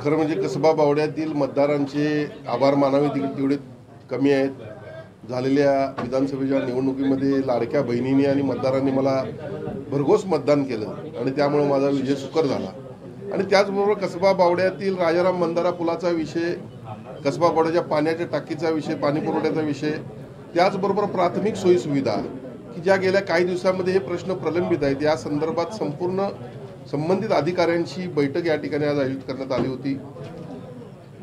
खरं म्हणजे कसबा बावड्यातील मतदारांचे आभार मानावे तेवढे कमी आहेत। झालेल्या विधानसभेच्या निवडणुकीमध्ये लाडक्या बहिणींनी आणि मतदारांनी मला भरघोस मतदान केलं आणि त्यामुळे माझा विजय सुकर झाला। आणि त्याचबरोबर कसबा बावड्यातील राजाराम बंधारा पुलाचा विषय, कसबा बावड्याच्या पाण्याच्या टाकीचा विषय, पाणी पुरवठ्याचा विषय, त्याचबरोबर प्राथमिक सोयी सुविधा की ज्या गेल्या काही दिवसांमध्ये हे प्रश्न प्रलंबित आहेत, या संदर्भात संपूर्ण संबंधित अधिकाऱ्यांची बैठक या ठिकाणी आज आयोजित करण्यात आली होती।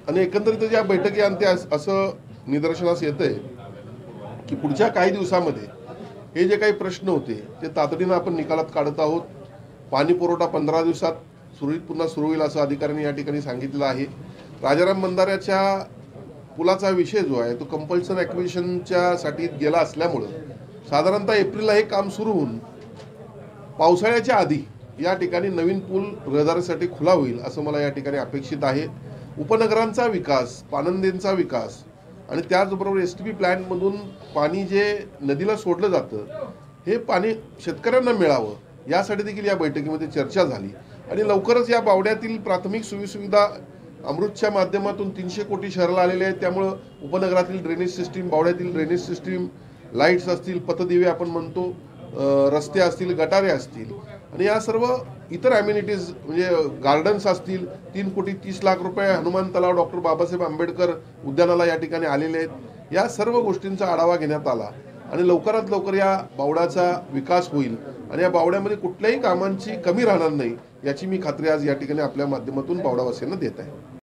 आणि एकंदरीत या बैठकीअंती असं निदर्शनास येतंय की पुढच्या काही दिवसांमध्ये हे जे काही प्रश्न होते ते तातडीनं आपण निकालात काढत आहोत। पाणी पुरवठा 15 दिवसात पुन्हा सुरू होईल असं अधिकाऱ्यांनी या ठिकाणी सांगितलं आहे। राजाराम बंधाऱ्याच्या पुलाचा विषय जो आहे तो कंपल्सन ॲक्विजिशनच्या साठी गेला असल्यामुळे साधारणतः एप्रिलला हे काम सुरू होऊन पावसाळ्याच्या आधी या ठिकाणी नवीन पूल रहदारीसाठी खुला होईल असं मला या ठिकाणी अपेक्षित आहे। उपनगरांचा विकास, पानंदेंचा विकास आणि त्याचबरोबर एसटीपी प्लॅन्टमधून पाणी जे नदीला सोडलं जातं हे पाणी शेतकऱ्यांना मिळावं यासाठी देखील या बैठकीमध्ये चर्चा झाली। आणि लवकरच या बावड्यातील प्राथमिक सोयीसुविधा अमृतच्या माध्यमातून 300 कोटी शहराला आलेले आहेत, त्यामुळं उपनगरातील ड्रेनेज सिस्टीम, बावड्यातील ड्रेनेज सिस्टीम, लाईट्स असतील, पथदिवे आपण म्हणतो, रस्ते असतील, गटारे असतील आणि या सर्व इतर ॲम्युनिटीज म्हणजे गार्डन्स असतील, 3,30,00,000 रुपये हनुमान तलाव डॉक्टर बाबासाहेब आंबेडकर उद्यानाला या ठिकाणी आलेले आहेत। या सर्व गोष्टींचा आढावा घेण्यात आला आणि लवकरात लवकर या बावड्याचा विकास होईल आणि या बावड्यामध्ये कुठल्याही कामांची कमी राहणार नाही याची मी खात्री आज या ठिकाणी आपल्या माध्यमातून बावडावासियांना देत आहे।